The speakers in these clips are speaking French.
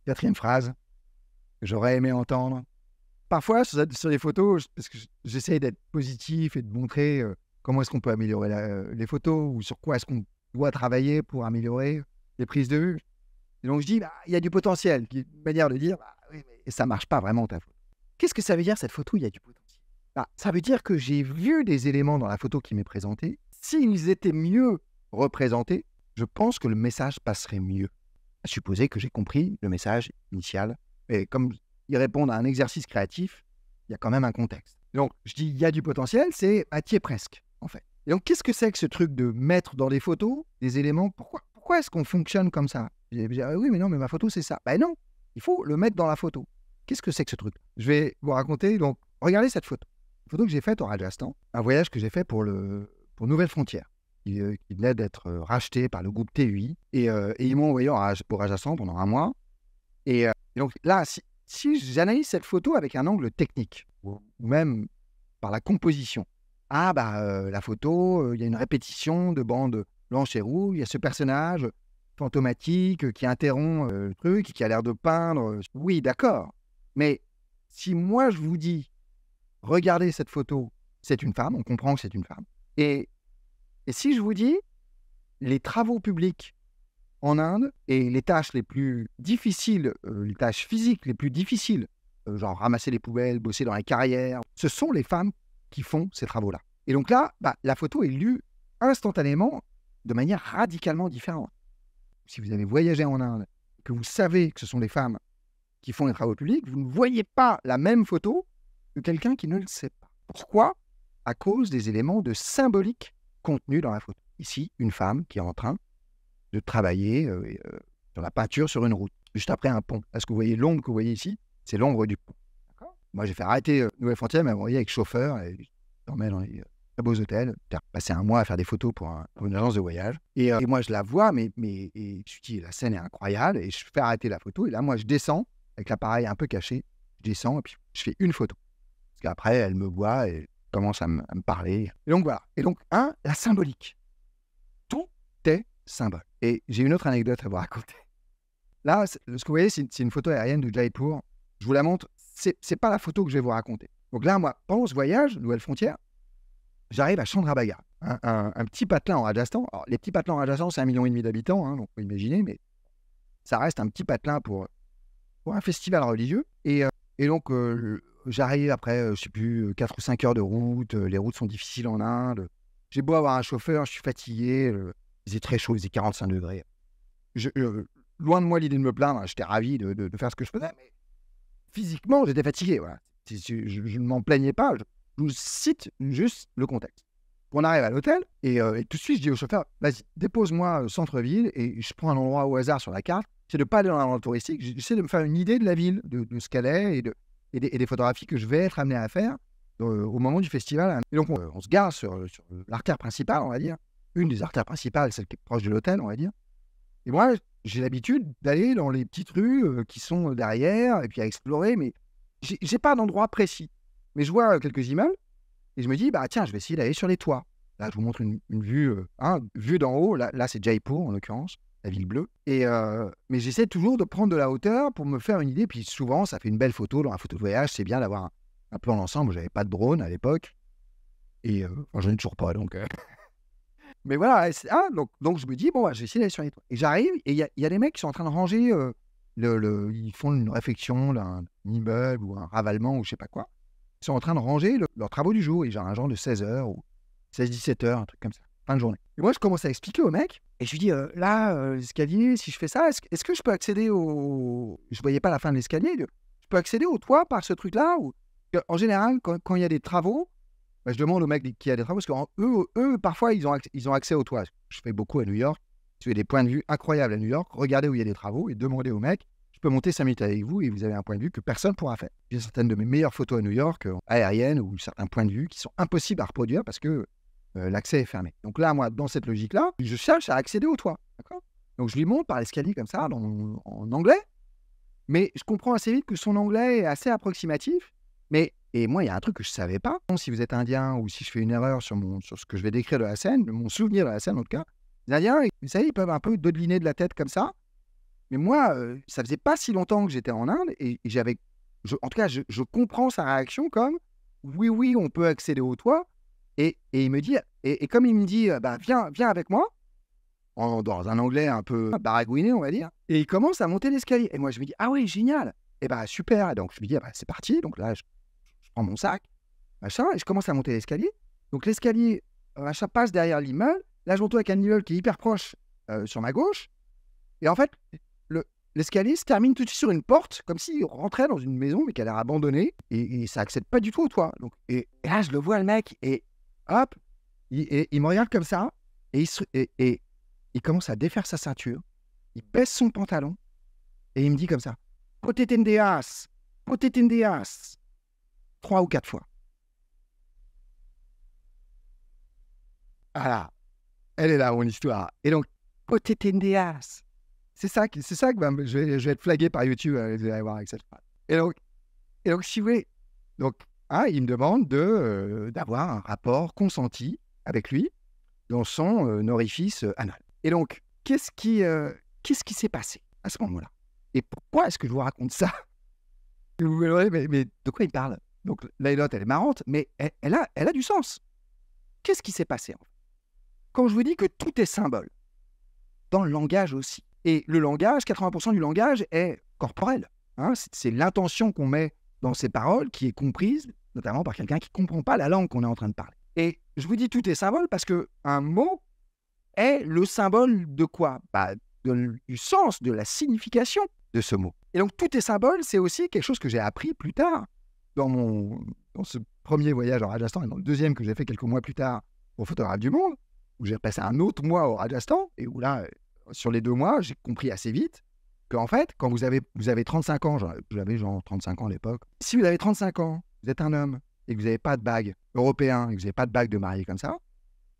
4e phrase que j'aurais aimé entendre. Parfois, sur les photos, parce que j'essaie d'être positif et de montrer comment est-ce qu'on peut améliorer les photos ou sur quoi est-ce qu'on doit travailler pour améliorer les prises de vue. Et donc, je dis, bah, il y a du potentiel. Qui est une manière de dire, bah, oui, mais ça ne marche pas vraiment ta photo. Qu'est-ce que ça veut dire, cette photo, il y a du potentiel? Bah, ça veut dire que j'ai vu des éléments dans la photo qui m'est présentée. S'ils étaient mieux représentés, je pense que le message passerait mieux. À supposer que j'ai compris le message initial. Et comme ils répondent à un exercice créatif, il y a quand même un contexte. Donc, je dis, il y a du potentiel, c'est t'y es presque, en fait. Et donc, qu'est-ce que c'est que ce truc de mettre dans des photos des éléments? Pourquoi est-ce qu'on fonctionne comme ça? Je dis, oui, mais non, mais ma photo, c'est ça. Ben non, il faut le mettre dans la photo. Qu'est-ce que c'est que ce truc? Je vais vous raconter, donc, regardez cette photo. Une photo que j'ai faite au Rajasthan, un voyage que j'ai fait pour Nouvelle Frontière, qui venait d'être racheté par le groupe TUI. Et ils m'ont envoyé au Rajasthan pendant un mois. Et donc là, si j'analyse cette photo avec un angle technique, ou même par la composition, la photo, il y a une répétition de bandes blanches et rouges, il y a ce personnage fantomatique qui interrompt le truc, qui a l'air de peindre. Oui, d'accord. Mais si moi je vous dis, regardez cette photo, c'est une femme, on comprend que c'est une femme. Et si je vous dis, les travaux publics en Inde, et les tâches les plus difficiles, les tâches physiques les plus difficiles, genre ramasser les poubelles, bosser dans les carrières, ce sont les femmes qui font ces travaux-là. Et donc là, la photo est lue instantanément de manière radicalement différente. Si vous avez voyagé en Inde, que vous savez que ce sont les femmes qui font les travaux publics, vous ne voyez pas la même photo que quelqu'un qui ne le sait pas. Pourquoi? À cause des éléments de symbolique contenus dans la photo. Ici, une femme qui est en train de travailler sur la peinture sur une route, juste après un pont. Est-ce que vous voyez l'ombre que vous voyez ici? C'est l'ombre du pont. Moi, j'ai fait arrêter Nouvelle Frontière, mais envoyé avec chauffeur, et je dormais dans les très beaux hôtels. J'ai passé un mois à faire des photos pour une agence de voyage. Et moi, je la vois, et je me dis, la scène est incroyable, et je fais arrêter la photo. Et là, moi, je descends, avec l'appareil un peu caché, je descends, et puis je fais une photo. Parce qu'après, elle me voit et commence à me parler. Et donc, voilà. Et donc, la symbolique. Tout est symbole. Et j'ai une autre anecdote à vous raconter. Là, ce que vous voyez, c'est une photo aérienne de Jaipur. Je vous la montre. C'est pas la photo que je vais vous raconter. Donc là, moi, pendant ce voyage, Nouvelle Frontière, j'arrive à Chandrabhaga, un petit patelin en Rajasthan. Alors, les petits patelins en Rajasthan, c'est 1,5 million d'habitants, donc vous imaginez, mais ça reste un petit patelin pour un festival religieux. Et donc, j'arrive après, je ne sais plus, 4 ou 5 heures de route. Les routes sont difficiles en Inde. J'ai beau avoir un chauffeur, je suis fatigué. Il faisait très chaud, il faisait 45 degrés. Loin de moi l'idée de me plaindre, j'étais ravi de faire ce que je faisais, mais physiquement, j'étais fatigué. Voilà. Je ne m'en plaignais pas, je vous cite juste le contexte. On arrive à l'hôtel, et tout de suite, je dis au chauffeur, vas-y, dépose-moi au centre-ville, et je prends un endroit au hasard sur la carte. J'essaie de ne pas aller dans l'endroit touristique, j'essaie de me faire une idée de la ville, de ce qu'elle est, et des photographies que je vais être amené à faire au moment du festival. Et donc, on se gare sur l'artère principale, on va dire. Une des artères principales, celle qui est proche de l'hôtel, on va dire. Et moi, j'ai l'habitude d'aller dans les petites rues qui sont derrière, et puis à explorer, mais j'ai pas d'endroit précis. Mais je vois quelques immeubles, et je me dis, tiens, je vais essayer d'aller sur les toits. Là, je vous montre une vue, vue d'en haut. Là, c'est Jaipur, en l'occurrence, la ville bleue. Mais j'essaie toujours de prendre de la hauteur pour me faire une idée. Puis souvent, ça fait une belle photo. Dans la photo de voyage, c'est bien d'avoir un plan d'ensemble. J'avais pas de drone à l'époque. Et j'en ai toujours pas, donc... Mais voilà, donc je me dis, je vais essayer d'aller sur les toits. Et j'arrive, et il y a des mecs qui sont en train de ranger, ils font une réflexion d'un immeuble ou un ravalement ou je sais pas quoi. Ils sont en train de ranger leurs travaux du jour. Et j'ai un genre de 16h ou 16-17h, un truc comme ça, fin de journée. Et moi, je commence à expliquer au mec, et je lui dis, l'escalier, si je fais ça, est-ce que je peux accéder au... Je voyais pas la fin de l'escalier. Je peux accéder au toit par ce truc-là ou... En général, quand il y a des travaux, je demande aux mecs qui a des travaux, parce qu'eux, parfois, ils ont accès au toit. Je fais beaucoup à New York. Tu as des points de vue incroyables à New York. Regardez où il y a des travaux et demandez aux mecs, je peux monter 5 minutes avec vous et vous avez un point de vue que personne ne pourra faire. J'ai certaines de mes meilleures photos à New York, aériennes, ou certains points de vue qui sont impossibles à reproduire parce que l'accès est fermé. Donc là, moi, dans cette logique-là, je cherche à accéder au toit. D'accord ? Donc je lui monte par l'escalier comme ça, en anglais. Mais je comprends assez vite que son anglais est assez approximatif. Et moi, il y a un truc que je ne savais pas. Si vous êtes indien ou si je fais une erreur sur ce que je vais décrire de la scène, mon souvenir de la scène en tout cas, les Indiens, vous savez, ils peuvent un peu dodeliner de la tête comme ça. Mais moi, ça faisait pas si longtemps que j'étais en Inde et j'avais en tout cas, je comprends sa réaction comme: «Oui, oui, on peut accéder au toit» et il me dit et comme il me dit, «Bah, viens avec moi», dans un anglais un peu baragouiné, on va dire et il commence à monter l'escalier et moi, je me dis: «Ah oui, génial et bah, super» et donc je me dis: «Ah bah, c'est parti». Donc là, je prends mon sac, machin et je commence à monter l'escalier. Donc l'escalier, machin, passe derrière l'immeuble. Là, je me retrouve avec un immeuble qui est hyper proche, sur ma gauche et en fait, le l'escalier se termine tout de suite sur une porte, comme s'il rentrait dans une maison, mais qui a l'air abandonnée et ça accède pas du tout au toit. Donc et là, je le vois le mec et hop, il me regarde comme ça et il commence à défaire sa ceinture, il baisse son pantalon et il me dit comme ça: «Put it in the ass, put it in the ass» 3 ou 4 fois. Voilà, elle est là mon histoire et donc «Put it in the ass». C'est ça que je vais être flagué par YouTube, vous allez voir avec cette phrase. Et donc si vous voulez, donc il me demande d'avoir un rapport consenti avec lui dans son, orifice, anal. Et donc qu'est-ce qui s'est passé à ce moment-là? Et pourquoi est-ce que je vous raconte ça? Vous me direz: «Mais de quoi il parle?» Donc l'anecdote, elle est marrante, mais elle a du sens. Qu'est-ce qui s'est passé, en fait? Quand je vous dis que tout est symbole, dans le langage aussi. Et le langage, 80% du langage est corporel. Hein, c'est l'intention qu'on met dans ces paroles qui est comprise, notamment par quelqu'un qui ne comprend pas la langue qu'on est en train de parler. Et je vous dis tout est symbole parce qu'un mot est le symbole de quoi? Bah, du sens, de la signification de ce mot. Et donc tout est symbole, c'est aussi quelque chose que j'ai appris plus tard dans ce premier voyage en Rajasthan et dans le deuxième que j'ai fait quelques mois plus tard au Photographe du Monde, où j'ai passé un autre mois au Rajasthan et où là, sur les 2 mois, j'ai compris assez vite qu'en fait, quand vous avez 35 ans, j'avais genre 35 ans à l'époque. Si vous avez 35 ans, vous êtes un homme et que vous n'avez pas de bague européen et que vous n'avez pas de bague de mariée comme ça,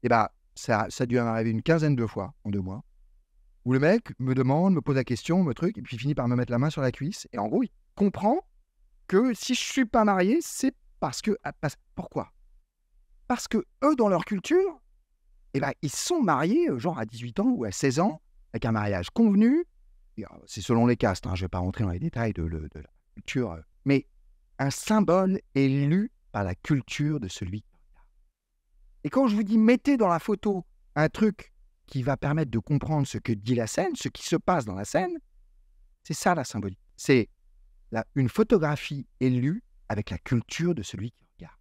et bah, ça a dû m'arriver une quinzaine de fois en 2 mois, où le mec me pose la question, me truc, et puis il finit par me mettre la main sur la cuisse. Et en gros, il comprend que si je ne suis pas marié, c'est parce que... Pourquoi? Parce que eux, dans leur culture, eh ben, ils sont mariés, genre à 18 ans ou à 16 ans, avec un mariage convenu. C'est selon les castes, je ne vais pas rentrer dans les détails de la culture, mais un symbole est lu par la culture de celui qui regarde. Et quand je vous dis mettez dans la photo un truc qui va permettre de comprendre ce que dit la scène, ce qui se passe dans la scène, c'est ça la symbolique. C'est une photographie est lue avec la culture de celui qui regarde.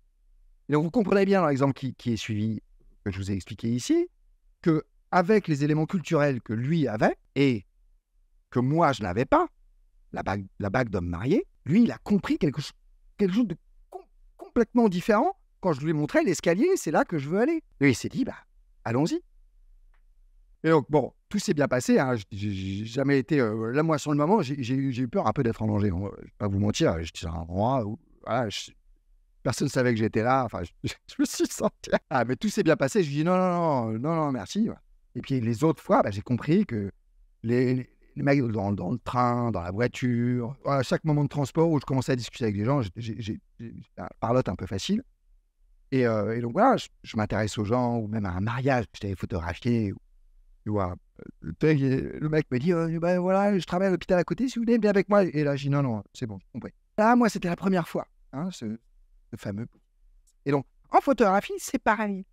Et donc vous comprenez bien dans l'exemple qui est suivi, que je vous ai expliqué ici, qu'avec les éléments culturels que lui avait et que moi je n'avais pas, la bague d'homme marié, lui il a compris quelque chose de complètement différent. Quand je lui ai montré l'escalier, c'est là que je veux aller. Et il s'est dit, bah, allons-y. Et donc, bon, tout s'est bien passé. J'ai jamais été... là, moi, sur le moment, j'ai eu peur un peu d'être en danger. Je ne vais pas vous mentir. J'étais dans un endroit où voilà, personne ne savait que j'étais là. Enfin, je me suis senti... mais tout s'est bien passé. Je lui ai dit non, merci. Et puis, les autres fois, j'ai compris que les mecs dans le train, dans la voiture, à chaque moment de transport où je commençais à discuter avec des gens, j'ai un parlotte un peu facile. Et donc, voilà, je m'intéresse aux gens, ou même à un mariage que je t'avais photographié. Tu vois, le mec me dit bah, voilà, je travaille à l'hôpital à côté, si vous voulez, bien avec moi. Et là, je dis non, c'est bon, j'ai compris. Là, moi, c'était la première fois, ce fameux. Et donc, en photographie, c'est pareil.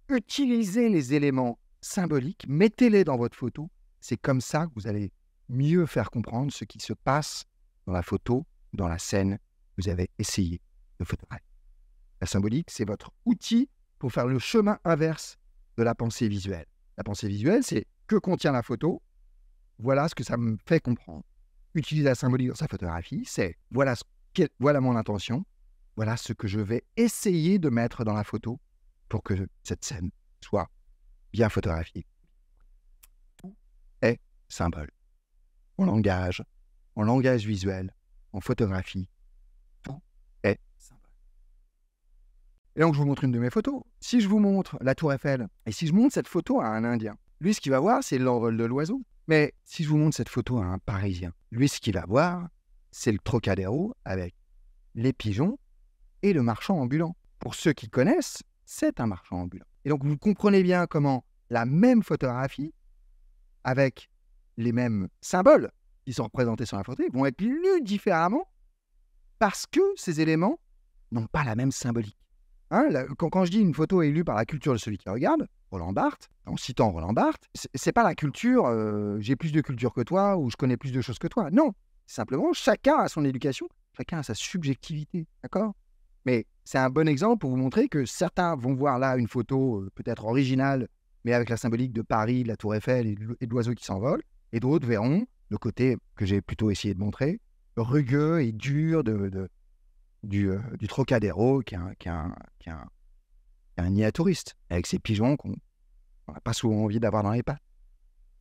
Utilisez les éléments symboliques, mettez-les dans votre photo. C'est comme ça que vous allez mieux faire comprendre ce qui se passe dans la photo, dans la scène que vous avez essayé de photographier. La symbolique, c'est votre outil pour faire le chemin inverse de la pensée visuelle. La pensée visuelle, c'est que contient la photo, voilà ce que ça me fait comprendre. Utiliser la symbolique dans sa photographie, c'est voilà mon intention, voilà ce que je vais essayer de mettre dans la photo pour que cette scène soit bien photographiée. Tout est symbole. En langage visuel, en photographie, tout est symbole. Et donc, je vous montre une de mes photos. Si je vous montre la Tour Eiffel, et si je montre cette photo à un Indien, lui, ce qu'il va voir, c'est l'envol de l'oiseau. Mais si je vous montre cette photo à un Parisien, lui, ce qu'il va voir, c'est le Trocadéro avec les pigeons et le marchand ambulant. Pour ceux qui connaissent, c'est un marchand ambulant. Et donc, vous comprenez bien comment la même photographie, avec les mêmes symboles, qui sont représentés sur la photo vont être lus différemment parce que ces éléments n'ont pas la même symbolique. Hein, quand je dis une photo est lue par la culture de celui qui regarde, Roland Barthes, en citant Roland Barthes, c'est pas la culture j'ai plus de culture que toi ou je connais plus de choses que toi. Non, simplement chacun a son éducation, chacun a sa subjectivité, d'accord? Mais c'est un bon exemple pour vous montrer que certains vont voir là une photo peut-être originale, mais avec la symbolique de Paris, de la Tour Eiffel et de l'oiseau qui s'envole, et d'autres verront le côté que j'ai plutôt essayé de montrer, rugueux et dur du Trocadéro, qui est un nid à touristes, avec ces pigeons qu'on n'a pas souvent envie d'avoir dans les pattes.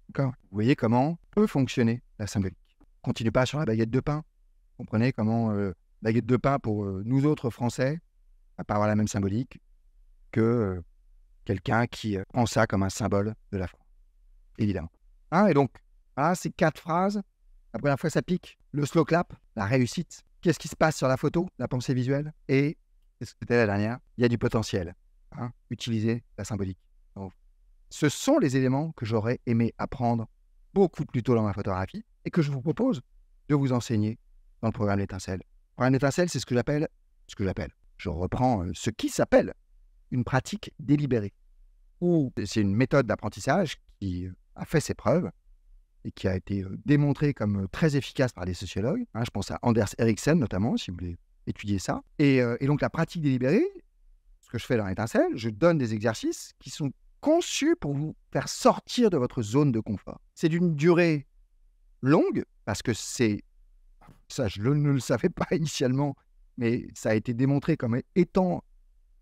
D'accord? Vous voyez comment peut fonctionner la symbolique. Continue pas sur la baguette de pain. Vous comprenez comment baguette de pain pour nous autres Français va pas avoir la même symbolique que quelqu'un qui prend ça comme un symbole de la France, évidemment. Hein, et donc, ces 4 phrases. La première fois, ça pique. Le slow clap, la réussite. Qu'est-ce qui se passe sur la photo? La pensée visuelle. Et, qu'est-ce que c'était la dernière? Il y a du potentiel. Hein, utiliser la symbolique. Donc, ce sont les éléments que j'aurais aimé apprendre beaucoup plus tôt dans ma photographie et que je vous propose de vous enseigner dans le programme L'Étincelle. Le programme L'Étincelle, c'est ce que j'appelle, je reprends ce qui s'appelle une pratique délibérée. C'est une méthode d'apprentissage qui a fait ses preuves et qui a été démontrée comme très efficace par des sociologues. Hein, je pense à Anders Ericsson notamment, si vous voulez étudier ça. Et donc la pratique délibérée, ce que je fais dans L'Étincelle, je donne des exercices qui sont conçus pour vous faire sortir de votre zone de confort. C'est d'une durée longue, parce que c'est, ça je ne le savais pas initialement, mais ça a été démontré comme étant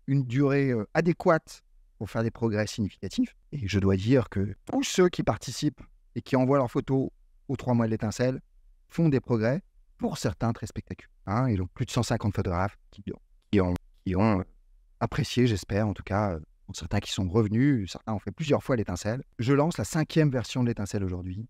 une durée adéquate pour faire des progrès significatifs. Et je dois dire que tous ceux qui participent et qui envoient leurs photos aux 3 mois de L'Étincelle font des progrès, pour certains très spectaculaires. Hein, et donc plus de 150 photographes qui ont apprécié, j'espère, en tout cas, pour certains qui sont revenus, certains ont fait plusieurs fois L'Étincelle. Je lance la 5e version de L'Étincelle aujourd'hui.